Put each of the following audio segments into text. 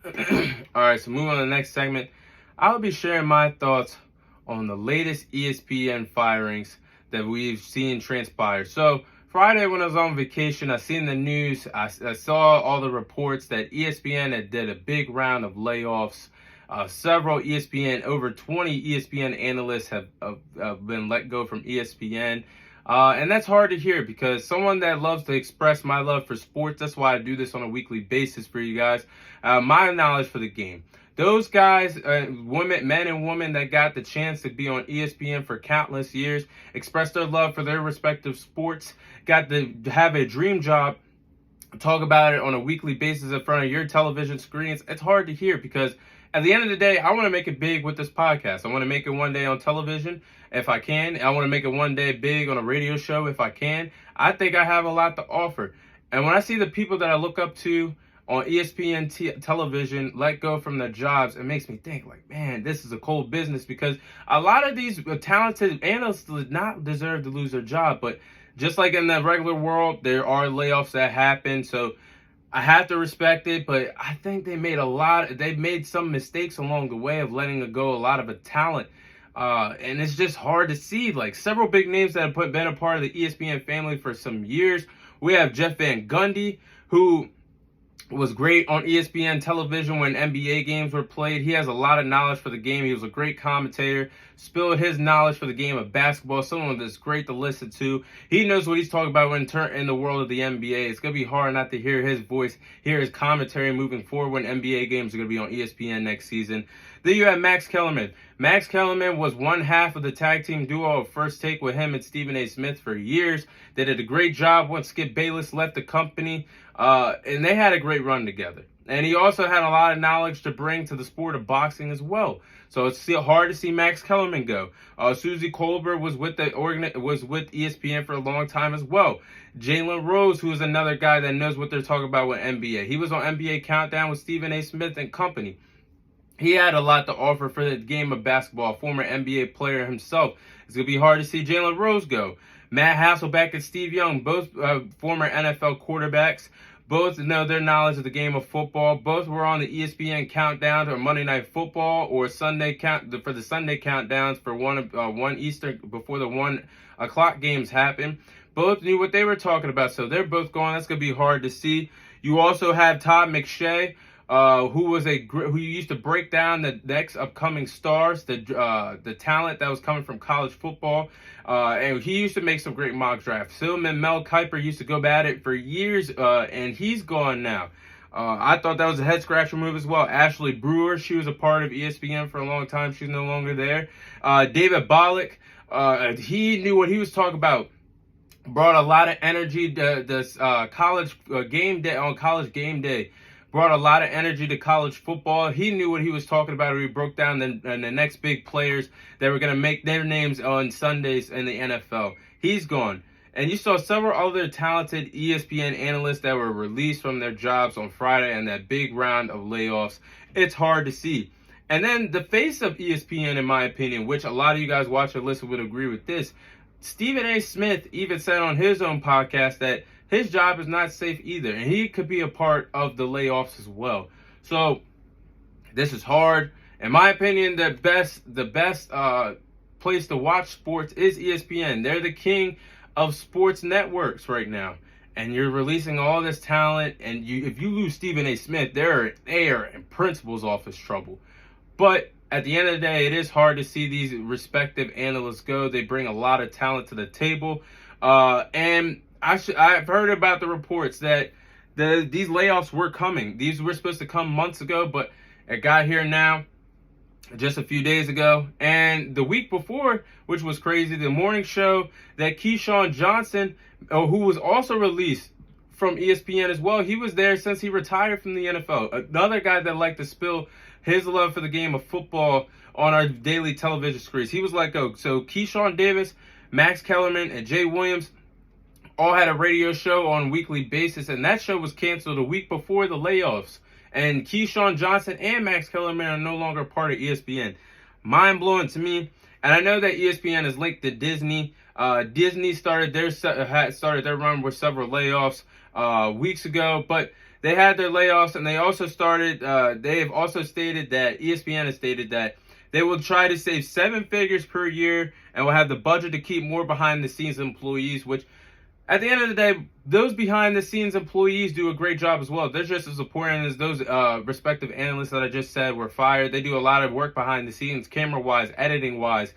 All right, so moving on to the next segment, I'll be sharing my thoughts on the latest ESPN firings that we've seen transpire. So Friday when I was on vacation, I seen the news. I saw all the reports that ESPN had did a big round of layoffs. Several ESPN, over 20 ESPN analysts have been let go from ESPN. And that's hard to hear because someone that loves to express my love for sports, that's why I do this on a weekly basis for you guys. My knowledge for the game. Those guys, women, men and women that got the chance to be on ESPN for countless years, express their love for their respective sports, got to have a dream job, talk about it on a weekly basis in front of your television screens. It's hard to hear because at the end of the day, I want to make it big with this podcast. I want to make it one day on television if I can. I want to make it one day big on a radio show if I can. I think I have a lot to offer. And when I see the people that I look up to on ESPN television let go from their jobs, it makes me think like, man, this is a cold business because a lot of these talented analysts did not deserve to lose their job. But just like in the regular world, there are layoffs that happen. So I have to respect it, but I think they made some mistakes along the way of letting go a lot of a talent. And it's just hard to see, like several big names that have been a part of the ESPN family for some years. We have Jeff Van Gundy, who was great on ESPN television when NBA games were played. He has a lot of knowledge for the game. He was a great commentator, spilled his knowledge for the game of basketball, someone that's great to listen to. He knows what he's talking about when in the world of the NBA. It's going to be hard not to hear his voice, hear his commentary moving forward when NBA games are going to be on ESPN next season. Then you have Max Kellerman. Max Kellerman was one half of the tag team duo of First Take with him and Stephen A. Smith for years. They did a great job once Skip Bayless left the company, and they had a great run together. And he also had a lot of knowledge to bring to the sport of boxing as well. So it's still hard to see Max Kellerman go. Suzy Kolber was with ESPN for a long time as well. Jalen Rose, who is another guy that knows what they're talking about with NBA. He was on NBA Countdown with Stephen A. Smith and company. He had a lot to offer for the game of basketball, former NBA player himself. It's going to be hard to see Jalen Rose go. Matt Hasselbeck and Steve Young, both former NFL quarterbacks, both know their knowledge of the game of football. Both were on the ESPN countdown or Monday Night Football or Sunday for the Sunday countdowns for 1 Eastern before the 1 o'clock games happen. Both knew what they were talking about, so they're both gone. That's going to be hard to see. You also have Todd McShay, who used to break down the next upcoming stars, the talent that was coming from college football, and he used to make some great mock drafts. Silman Mel Kiper used to go at it for years, and he's gone now. I thought that was a head scratcher move as well. Ashley Brewer, she was a part of ESPN for a long time. She's no longer there. David Bollock, he knew what he was talking about. Brought a lot of energy to college game day on college game day. Brought a lot of energy to college football. He knew what he was talking about. He broke down the next big players that were going to make their names on Sundays in the NFL. He's gone. And you saw several other talented ESPN analysts that were released from their jobs on Friday and that big round of layoffs. It's hard to see. And then the face of ESPN, in my opinion, which a lot of you guys watch or listen would agree with this, Stephen A. Smith even said on his own podcast that his job is not safe either, and he could be a part of the layoffs as well. So this is hard. In my opinion, the best place to watch sports is ESPN. They're the king of sports networks right now, and you're releasing all this talent. And if you lose Stephen A. Smith, they are in principal's office trouble. But at the end of the day, it is hard to see these respective analysts go. They bring a lot of talent to the table, and I've heard about the reports that these layoffs were coming. These were supposed to come months ago, but it got here now, just a few days ago. And the week before, which was crazy, the morning show that Keyshawn Johnson, who was also released from ESPN as well, he was there since he retired from the NFL. Another guy that liked to spill his love for the game of football on our daily television screens. He was like, so Keyshawn Davis, Max Kellerman, and Jay Williams all had a radio show on a weekly basis, and that show was canceled a week before the layoffs. And Keyshawn Johnson and Max Kellerman are no longer part of ESPN. Mind-blowing to me. And I know that ESPN is linked to Disney. Disney started their run with several layoffs weeks ago, but they had their layoffs, and they also started. They have also stated that ESPN has stated that they will try to save 7 figures per year and will have the budget to keep more behind the scenes employees, which at the end of the day, those behind the scenes employees do a great job as well. They're just as important as those respective analysts that I just said were fired. They do a lot of work behind the scenes, camera wise, editing wise,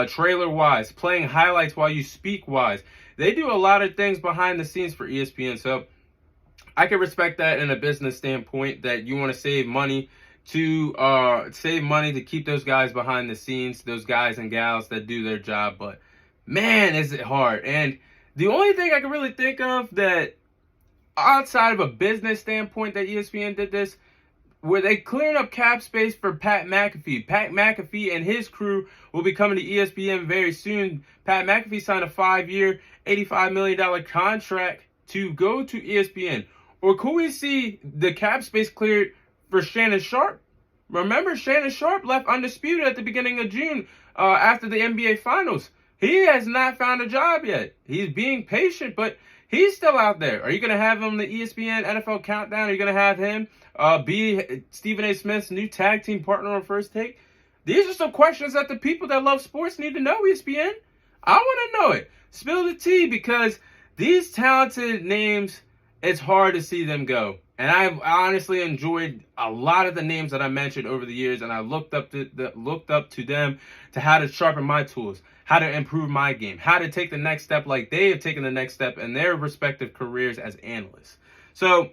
trailer wise, playing highlights while you speak wise. They do a lot of things behind the scenes for ESPN. So I can respect that in a business standpoint, that you want to save money to keep those guys behind the scenes, those guys and gals that do their job. But man, is it hard. And the only thing I can really think of that outside of a business standpoint that ESPN did this, where they cleared up cap space for Pat McAfee. Pat McAfee and his crew will be coming to ESPN very soon. Pat McAfee signed a 5-year, $85 million contract to go to ESPN. Or could we see the cap space cleared for Shannon Sharpe? Remember, Shannon Sharpe left undisputed at the beginning of June after the NBA Finals. He has not found a job yet. He's being patient, but he's still out there. Are you going to have him on the ESPN NFL Countdown? Are you going to have him be Stephen A. Smith's new tag team partner on First Take? These are some questions that the people that love sports need to know, ESPN. I want to know it. Spill the tea, because these talented names, it's hard to see them go. And I've honestly enjoyed a lot of the names that I mentioned over the years, and I looked up to them to how to sharpen my tools, how to improve my game, how to take the next step like they have taken the next step in their respective careers as analysts. So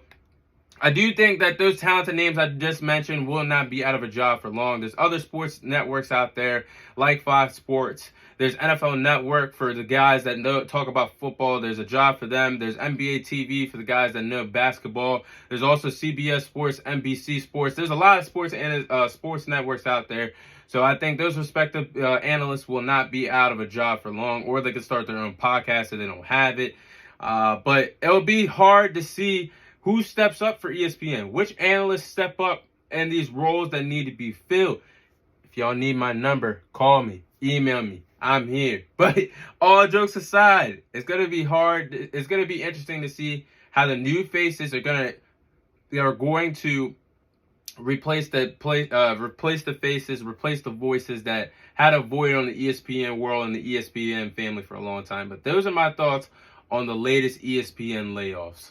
I do think that those talented names I just mentioned will not be out of a job for long. There's other sports networks out there like Fox Sports. There's NFL Network for the guys that talk about football. There's a job for them. There's NBA TV for the guys that know basketball. There's also CBS Sports, NBC Sports. There's a lot of sports networks out there. So I think those respective analysts will not be out of a job for long, or they could start their own podcast if they don't have it. But it will be hard to see who steps up for ESPN, which analysts step up in these roles that need to be filled. If y'all need my number, call me, email me. I'm here. But all jokes aside, it's going to be hard. It's going to be interesting to see how the new faces are going to replace the faces, replace the voices that had a void on the ESPN world and the ESPN family for a long time. But those are my thoughts on the latest ESPN layoffs.